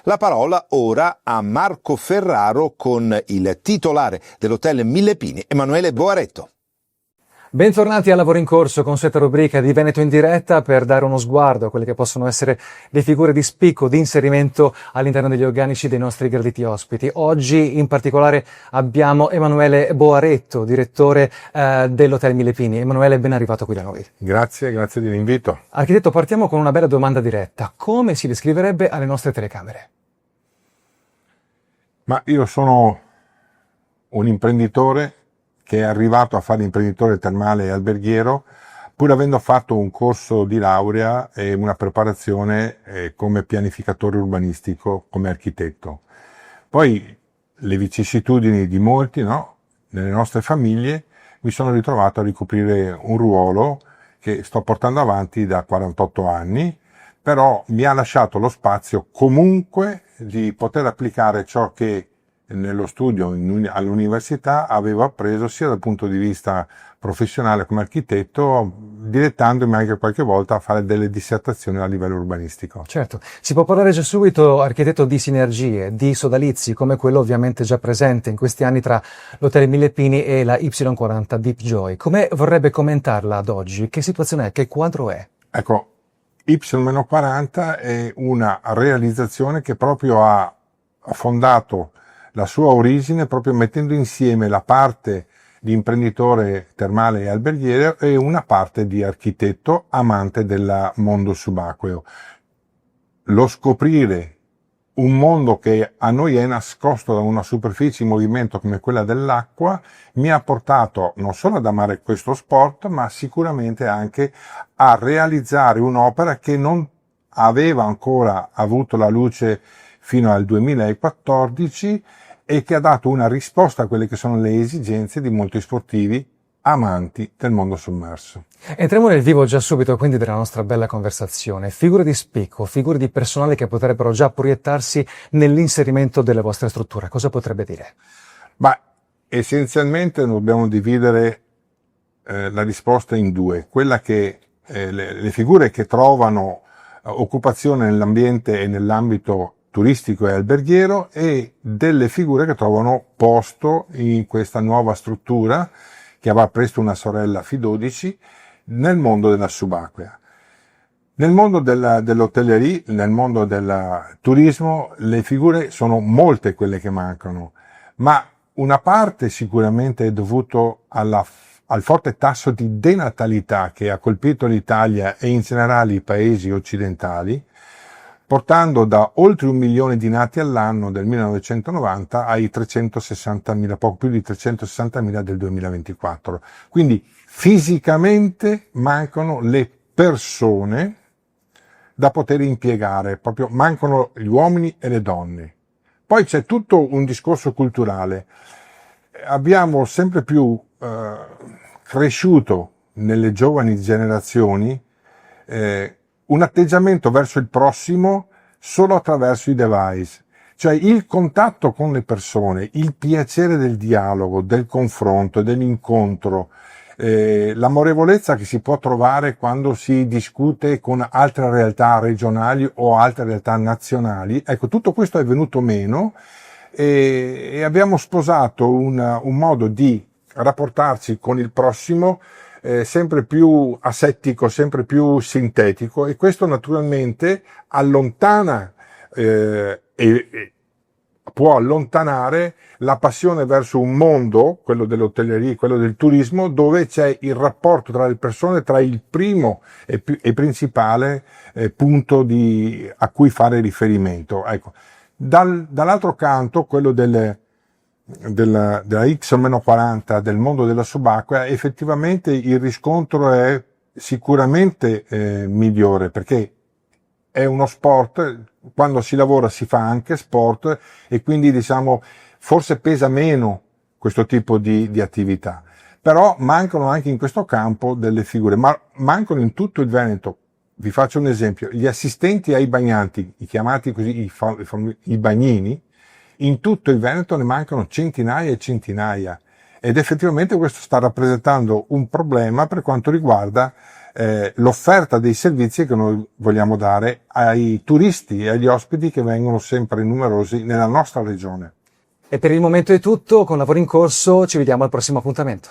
La parola ora a Marco Ferraro con il titolare dell'Hotel Mille Pini, Emanuele Boaretto. Bentornati a Lavoro in Corso, consueta rubrica di Veneto in diretta per dare uno sguardo a quelle che possono essere le figure di spicco, di inserimento all'interno degli organici dei nostri graditi ospiti. Oggi in particolare abbiamo Emanuele Boaretto, direttore dell'Hotel Mille Pini. Emanuele, ben arrivato qui da noi. Grazie dell'invito. Architetto, partiamo con una bella domanda diretta. Come si descriverebbe alle nostre telecamere? Ma io sono un imprenditore che è arrivato a fare imprenditore termale e alberghiero, pur avendo fatto un corso di laurea e una preparazione come pianificatore urbanistico, come architetto. Poi le vicissitudini di molti, no? Nelle nostre famiglie, mi sono ritrovato a ricoprire un ruolo che sto portando avanti da 48 anni, però mi ha lasciato lo spazio comunque di poter applicare ciò che nello studio all'università avevo appreso sia dal punto di vista professionale come architetto, dilettandomi anche qualche volta a fare delle dissertazioni a livello urbanistico. Certo, si può parlare già subito, architetto, di sinergie, di sodalizi, come quello ovviamente già presente in questi anni tra l'Hotel Mille Pini e la Y40 Deep Joy. Come vorrebbe commentarla ad oggi? Che situazione è? Che quadro è? Ecco, Y40 è una realizzazione che proprio ha fondato la sua origine proprio mettendo insieme la parte di imprenditore termale e alberghiero e una parte di architetto amante del mondo subacqueo. Lo scoprire un mondo che a noi è nascosto da una superficie in movimento come quella dell'acqua mi ha portato non solo ad amare questo sport, ma sicuramente anche a realizzare un'opera che non aveva ancora avuto la luce fino al 2014 e che ha dato una risposta a quelle che sono le esigenze di molti sportivi amanti del mondo sommerso. Entriamo nel vivo già subito quindi della nostra bella conversazione. Figure di spicco, figure di personale che potrebbero già proiettarsi nell'inserimento delle vostre strutture. Cosa potrebbe dire? Ma essenzialmente dobbiamo dividere la risposta in due. Quella che le figure che trovano occupazione nell'ambiente e nell'ambito turistico e alberghiero e delle figure che trovano posto in questa nuova struttura che avrà presto una sorella F12 nel mondo della subacquea. Nel mondo dell'hotellerie, nel mondo del turismo, le figure sono molte quelle che mancano, ma una parte sicuramente è dovuto al forte tasso di denatalità che ha colpito l'Italia e in generale i paesi occidentali, portando da oltre 1 milione di nati all'anno del 1990 ai 360.000, poco più di 360.000 del 2024. Quindi fisicamente mancano le persone da poter impiegare, proprio mancano gli uomini e le donne. Poi c'è tutto un discorso culturale. Abbiamo sempre più cresciuto nelle giovani generazioni un atteggiamento verso il prossimo solo attraverso i device, cioè il contatto con le persone, il piacere del dialogo, del confronto, dell'incontro, l'amorevolezza che si può trovare quando si discute con altre realtà regionali o altre realtà nazionali. Ecco, tutto questo è venuto meno e abbiamo sposato un modo di rapportarci con il prossimo sempre più asettico, sempre più sintetico, e questo naturalmente allontana e può allontanare la passione verso un mondo, quello dell'hotellerie, quello del turismo, dove c'è il rapporto tra le persone, tra il primo e principale punto a cui fare riferimento. Ecco. Dall'altro canto, quello della X-40 del mondo della subacquea, effettivamente il riscontro è sicuramente migliore, perché è uno sport, quando si lavora si fa anche sport e quindi diciamo forse pesa meno questo tipo di attività, però mancano anche in questo campo delle figure, ma mancano in tutto il Veneto. Vi faccio un esempio: gli assistenti ai bagnanti, i chiamati così i bagnini, in tutto il Veneto ne mancano centinaia e centinaia, ed effettivamente questo sta rappresentando un problema per quanto riguarda l'offerta dei servizi che noi vogliamo dare ai turisti e agli ospiti che vengono sempre numerosi nella nostra regione. E per il momento è tutto, con Lavoro in Corso ci vediamo al prossimo appuntamento.